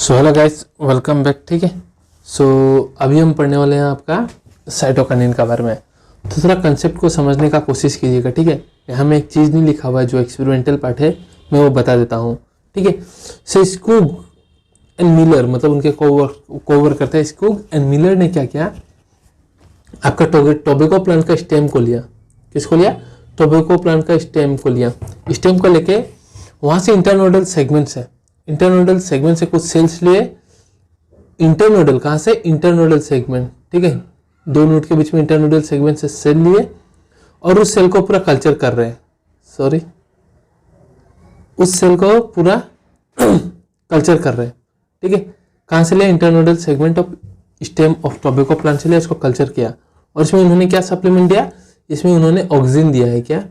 So hello guys, welcome back. ठीक है, सो अभी हम पढ़ने वाले हैं आपका साइटोकाइनिन के बारे में। तो थोड़ा कंसेप्ट को समझने का कोशिश कीजिएगा। ठीक है, यहाँ में एक चीज़ नहीं लिखा हुआ है जो एक्सपेरिमेंटल पार्ट है, मैं वो बता देता हूँ। ठीक है, सो स्कूग एंड मिलर मतलब उनके कोवर करते हैं। स्कूग एंड मिलर ने क्या किया, आपका टोबैको प्लांट का स्टेम को लिया। किसको लिया? टोबैको प्लांट का स्टेम को लिया। स्टेम को लेके वहाँ से इंटरनोडल सेगमेंट्स है, इंटरनोडल सेगमेंट से कुछ सेल्स लिए। इंटरनोडल कहाँ से? Internodal segment. ठीक है, दो नोड के बीच में इंटरनोडल सेगमेंट से सेल लिए और उस सेल को पूरा कल्चर कर रहे हैं। उस सेल को पूरा कल्चर कर रहे हैं। ठीक है, कहाँ से लिया? Internodal segment of stem of tobacco plant से लिया, उसको कल्चर किया। और इसमें उन्होंने क्या सप्लीमेंट दिया? इसमें उन्होंने ऑक्सिन दिया है। क्या?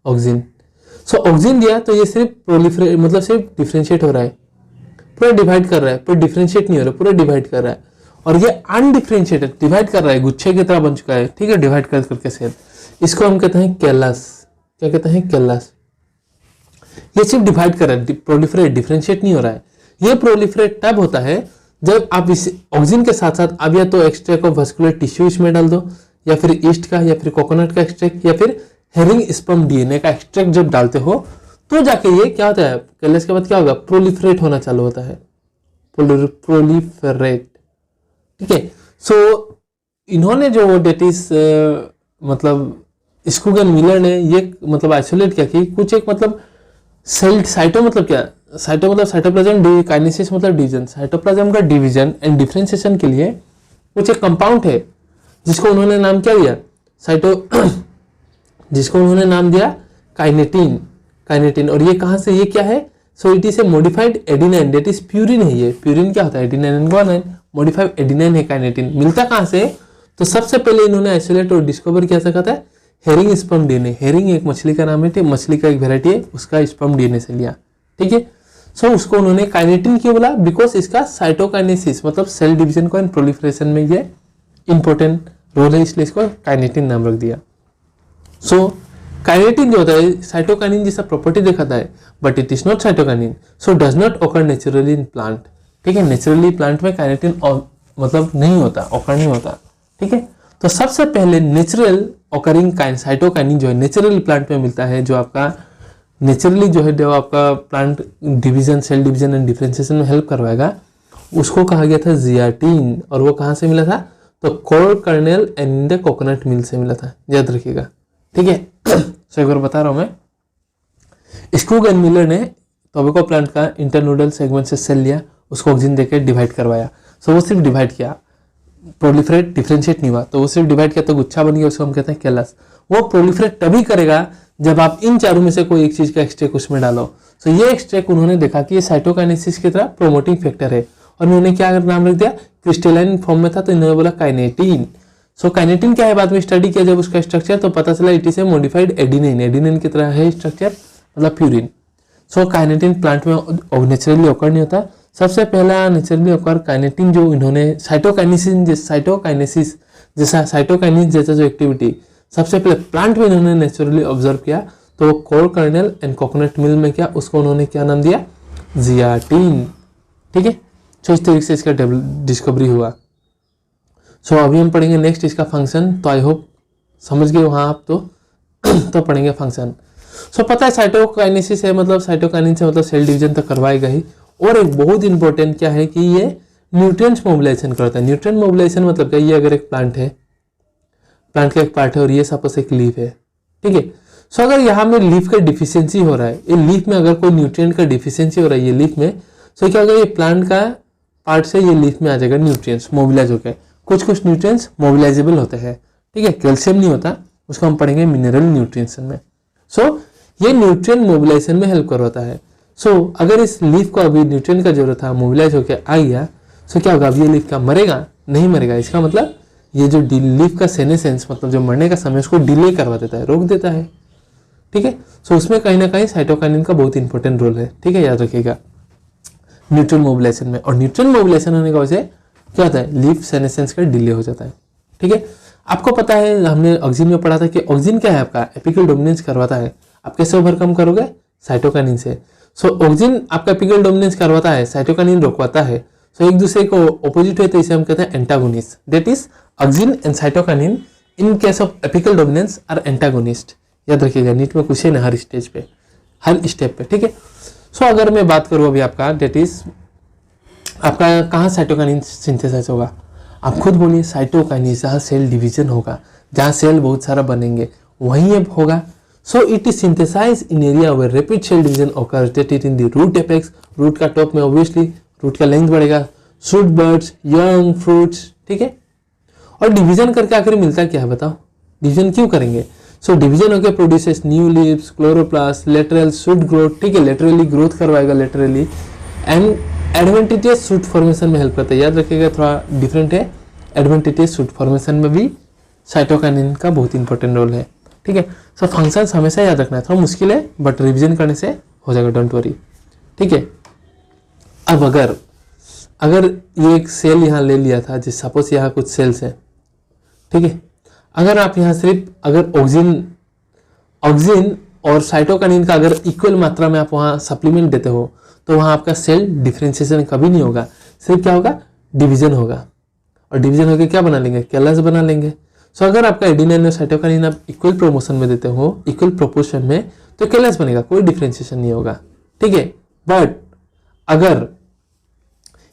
ऑक्सिन। सो ऑक्सिन दिया तो ये सिर्फ प्रोलिफरेट मतलब सिर्फ डिफ्रेंशिएट हो रहा है, पूरा डिवाइड कर रहा है, पूरा डिफ्रेंशिएट नहीं हो रहा, पूरा डिवाइड कर रहा है। और ये अनडिफ्रेंशिएटेड डिवाइड कर रहा है, गुच्छे की तरह बन चुका है। ठीक है, डिवाइड कर करके सेल, इसको हम कहते हैं कैलस। क्या कहते हैं? कैलस। ये सिर्फ डिवाइड कर रहा है, प्रोलिफरेट डिफ्रेंशिएट नहीं हो रहा है। ये प्रोलिफरेट तब होता है जब आप इस ऑक्सिन के साथ साथ अब या तो एक्सट्रैक्ट ऑफ वस्कुलर टिश्यू इसमें डाल दो, या फिर ईस्ट का, या फिर कोकोनट का एक्सट्रैक्ट, या फिर हेरिंग स्पर्म डीएनए का एक्सट्रैक्ट जब डालते हो तो जाके ये क्या होता है, कैलस के बाद क्या होगा? प्रोलिफरेट होना चालू होता है, प्रोलिफरेट। ठीक है, सो इन्होंने जो डेट इज मतलब स्कूग एंड मिलर ने ये मतलब आइसोलेट किया कि कुछ एक मतलब सेल साइटो मतलब क्या? साइटो मतलब साइटोप्लाज्म, काइनेसिस मतलब डिवीजन, साइटोप्लाज्म का डिवीजन एंड डिफरेंशिएशन के लिए कुछ एक कंपाउंड है जिसको उन्होंने नाम क्या दिया? जिसको उन्होंने नाम दिया काइनेटिन। काइनेटिन। और ये कहाँ से, ये क्या है? सो it is a modified adenine, that is purine है। ये प्यूरिन क्या होता है? Adenine and guanine, modified adenine है काइनेटिन। मिलता कहाँ से? तो सबसे पहले इन्होंने आइसोलेट और डिस्कवर किया सकता है हेरिंग स्पर्म डीएनए। हेरिंग एक मछली का नाम है, मछली का एक वेराइटी है, उसका स्पर्म डीएनए से लिया। ठीक है, सो उसको उन्होंने काइनेटिन क्यों बोला? बिकॉज इसका साइटोकाइनेसिस मतलब सेल डिवीजन को एंड प्रोलिफरेशन में ये इंपॉर्टेंट रोल है, इसलिए इसको काइनेटिन नाम रख दिया। सो काइनेटिन जो होता है साइटोकाइनिन जैसा प्रॉपर्टी दिखाता है, but it is not cytokinin, so does not occur naturally in plant. ठीक है, नेचुरली प्लांट में काइनेटिन मतलब नहीं होता, ऑकर नहीं होता। ठीक है, तो सबसे पहले नेचुरल ऑकरिंग साइटोकाइनिन जो है नेचुरली प्लांट में मिलता है, जो आपका नेचुरली जो है जो आपका plant division, cell division and differentiation में हेल्प करवाएगा, उसको कहा गया था जियाटिन। और वो कहाँ से मिला था? तो core kernel and the coconut mill से मिला था, याद रखिएगा। ठीक है, सो एक बार बता रहा हूं मैं। स्कूग एंड मिलर ने टोबैको प्लांट का इंटरनोडल सेगमेंट से सेल लिया, उसको ऑक्सिजन देकर डिवाइड करवाया। सो वो सिर्फ डिवाइड किया, प्रोलिफरेट डिफरेंशिएट नहीं हुआ, तो वो सिर्फ डिवाइड किया तो गुच्छा बन गया, उसको हम कहते हैं कैलस। वो प्रोलिफरेट तभी करेगा जब आप इन चारों में से कोई एक चीज का एक्सट्रैक्ट उसमें डालो। सो ये एक्सट्रैक्ट उन्होंने देखा कि ये साइटोकाइनेसिस की तरह प्रोमोटिंग फैक्टर है, और उन्होंने क्या नाम रख दिया? क्रिस्टलाइन फॉर्म में था तो इन्होंने बोला काइनेटिन। सो काइनेटिन क्या है? बाद में स्टडी किया जब उसका स्ट्रक्चर, तो पता चला it is a modified adenine, adenine की तरह है स्ट्रक्चर, मतलब प्यूरिन। सो काइनेटिन प्लांट में नेचुरली ऑकर नहीं होता। सबसे पहला नेचुरली ऑकर काइनेटिन जो इन्होंने साइटोकाइनेसिस जैसा साइटोकाइनिन जैसा जो एक्टिविटी सबसे पहले प्लांट में इन्होंने नेचुरली ऑब्जर्व किया, तो कोर कर्नेल एंड कोकोनट मिल में क्या, उसको उन्होंने क्या नाम दिया? जियाटिन। ठीक है, तो इस तरीके से इसका डिस्कवरी हुआ। सो अभी हम पढ़ेंगे नेक्स्ट इसका फंक्शन। तो आई होप समझ गए वहाँ आप तो पढ़ेंगे फंक्शन। सो पता है साइटोकाइनेसिस है मतलब साइटोकाइनिन से मतलब सेल डिवीजन तो करवाएगा ही, और एक बहुत इंपॉर्टेंट क्या है कि ये न्यूट्रिएंट्स मोबिलाइजेशन करता है। न्यूट्रिएंट मोबिलाइजेशन मतलब क्या? ये अगर एक प्लांट है, प्लांट का एक पार्ट है और ये सपोज एक लीफ है। ठीक है, सो अगर यहाँ में लीफ का डिफिशियंसी हो रहा है, ये लीफ में अगर कोई न्यूट्रिएंट का डिफिशियंसी हो रहा है ये लीफ में, सो क्या होगा? ये प्लांट का पार्ट से ये लीफ में आ जाएगा न्यूट्रिएंट्स मोबिलाइज होकर। कुछ न्यूट्रिएंट्स मोबिलाइजेबल होते हैं। ठीक है, कैल्शियम नहीं होता, उसको हम पढ़ेंगे मिनरल न्यूट्रिएंट्स में। सो ये न्यूट्रिएंट मोबिलाइजेशन में हेल्प करवाता है। सो अगर इस लीफ को अभी न्यूट्रिएंट का जरूरत था, मोबिलाइज होकर आ गया, सो क्या होगा? अब ये लीफ का मरेगा? नहीं मरेगा। इसका मतलब ये जो लीफ का सेनेसेंस मतलब जो मरने का समय उसको डिले करवा देता है, रोक देता है। ठीक है, सो उसमें कहीं ना कहीं साइटोकाइनिन का बहुत इंपॉर्टेंट रोल है। ठीक है, याद रखिएगा न्यूट्रिएंट मोबिलाइजेशन में। और न्यूट्रिएंट मोबिलाइजेशन होने की वजह से क्या होता है? लीफ सेनेसेंस का डिले हो जाता है। ठीक है, आपको पता है हमने ऑक्सिन में पढ़ा था कि ऑक्सिन क्या है? आपका एपिकल डोमिनेंस करवाता है। आप कैसे ओवरकम करोगे? साइटोकाइनिन से। सो ऑक्सिन आपका एपिकल डोमिनेंस करवाता है, साइटोकाइनिन रोकवाता है। सो एक दूसरे को ऑपोजिट है तो इसे हम कहते हैं antagonist. That is auxin and cytokinin in case of apical dominance are antagonist. याद रखिएगा, नीट में क्वेश्चन है हर स्टेज पे, हर स्टेप पे, ठीक है। सो अगर मैं बात करूँ अभी आपका, दैट इज आपका कहाँ साइटोकाइनिन सिंथेसाइज होगा, आप खुद बोलिए। साइटोकाइनिन, जहाँ सेल डिवीजन होगा, जहाँ सेल बहुत सारा बनेंगे वहीं ये होगा। So it is synthesise in area where rapid cell division occurs, that is in the root apex। Root का टॉप में ऑब्वियसली रूट का लेंथ बढ़ेगा, शूट बर्ड्स, यंग फ्रूट्स, ठीक है। और डिवीजन करके आखिर मिलता क्या है बताओ, डिवीजन क्यों करेंगे? सो डिवीजन होकर produces new leaves, chloroplast, lateral shoot growth, ठीक है, लेटरली ग्रोथ करवाएगा laterally, and adventitious shoot formation में हेल्प करता है। याद रखिएगा, थोड़ा डिफरेंट है, एडवेंटिटियस शूट फॉर्मेशन में भी साइटोकाइनिन का बहुत इंपॉर्टेंट रोल है, ठीक है। सो फंक्शंस हमेशा याद रखना है, थोड़ा मुश्किल है बट रिवीजन करने से हो जाएगा, डोंट वरी, ठीक है। अब अगर ये एक सेल यहाँ ले लिया था, जिस सपोज यहाँ कुछ सेल्स हैं, ठीक है, अगर आप यहाँ सिर्फ अगर ऑक्सिन और साइटोकाइनिन का अगर इक्वल मात्रा में आप वहाँ सप्लीमेंट देते हो तो वहाँ आपका सेल डिफ्रेंशिएशन कभी नहीं होगा, सिर्फ क्या होगा, डिवीजन होगा। और डिवीजन होकर क्या बना लेंगे, कैलस बना लेंगे। सो अगर आपका एडिनाइन और साइटोकाइनिन आप इक्वल प्रोमोशन में देते हो, इक्वल प्रोपोर्शन में, तो कैलस बनेगा, कोई डिफ्रेंशिएशन नहीं होगा, ठीक है। बट अगर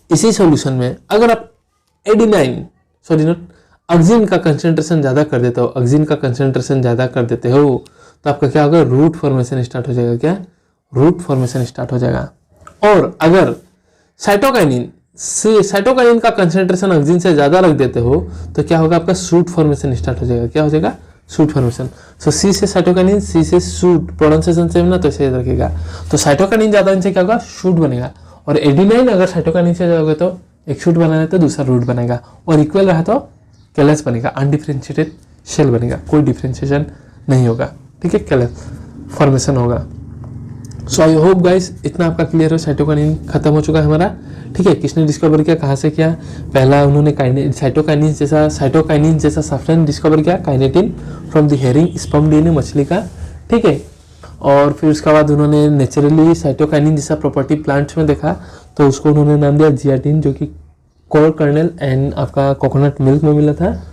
इसी सॉल्यूशन में अगर आप ऑक्सिन का कंसंट्रेशन ज़्यादा कर देते हो, ऑक्सिन का कंसंट्रेशन ज़्यादा कर देते हो, तो आपका क्या होगा, रूट फॉर्मेशन स्टार्ट हो जाएगा। क्या, रूट फॉर्मेशन स्टार्ट हो जाएगा। और अगर साइटोकाइनिन का कंसंट्रेशन ऑक्सिन से ज़्यादा रख देते हो तो क्या होगा, आपका शूट फॉर्मेशन स्टार्ट हो जाएगा। क्या हो जाएगा, शूट फॉर्मेशन। सो सी से साइटोकाइनिन, सी से शूट, प्रोनाउंसिएशन सेम ना, तो इसे याद रखिएगा। तो साइटोकाइनिन ज़्यादा इनसे क्या होगा, शूट बनेगा। और एडिनाइन अगर साइटोकाइनिन से जाओगे तो एक शूट बनाना है तो दूसरा रूट बनेगा, और इक्वल रहा तो कैलस बनेगा, अनडिफ्रेंशिएटेड शेल बनेगा, कोई डिफ्रेंशिएशन नहीं होगा, ठीक है, कैलस फॉर्मेशन होगा। सो आई होप गाइस इतना आपका क्लियर हो। साइटोकाइनिन खत्म हो चुका है हमारा, ठीक है। किसने डिस्कवर किया, कहाँ से किया? पहला उन्होंने साइटोकाइनिन जैसा सब्सटेंस डिस्कवर किया, kinetin, from the herring sperm DNA मछली का, ठीक है। और फिर उसके बाद उन्होंने नेचुरली साइटोकाइनिन जैसा प्रॉपर्टी प्लांट्स में देखा, तो उसको उन्होंने नाम दिया जियाटिन, जो कि कोर कर्नल एंड आपका कोकोनट मिल्क में मिला था।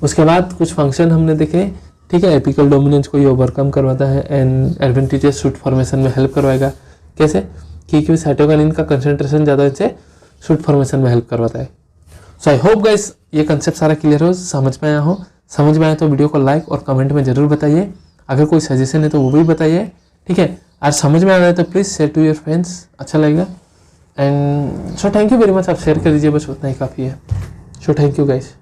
उसके बाद कुछ फंक्शन हमने देखे, ठीक है। एपिकल डोमिनेंस को ये ओवरकम करवाता है एंड एडवेंटिजियस शूट फॉर्मेशन में हेल्प करवाएगा। कैसे? क्योंकि साइटोकाइनिन का कंसंट्रेशन ज़्यादा इनसे शूट फॉर्मेशन में हेल्प करवाता है। सो आई होप गाइस ये कंसेप्ट सारा क्लियर हो, समझ में आया हो। समझ में आया तो वीडियो को लाइक और कमेंट में ज़रूर बताइए। अगर कोई सजेशन है तो वो भी बताइए, ठीक है। आज समझ में आ रहा है तो please share to your friends, अच्छा लगेगा। And so thank you very much. आप शेयर कर दीजिए, बस उतना ही काफ़ी है। So thank you guys.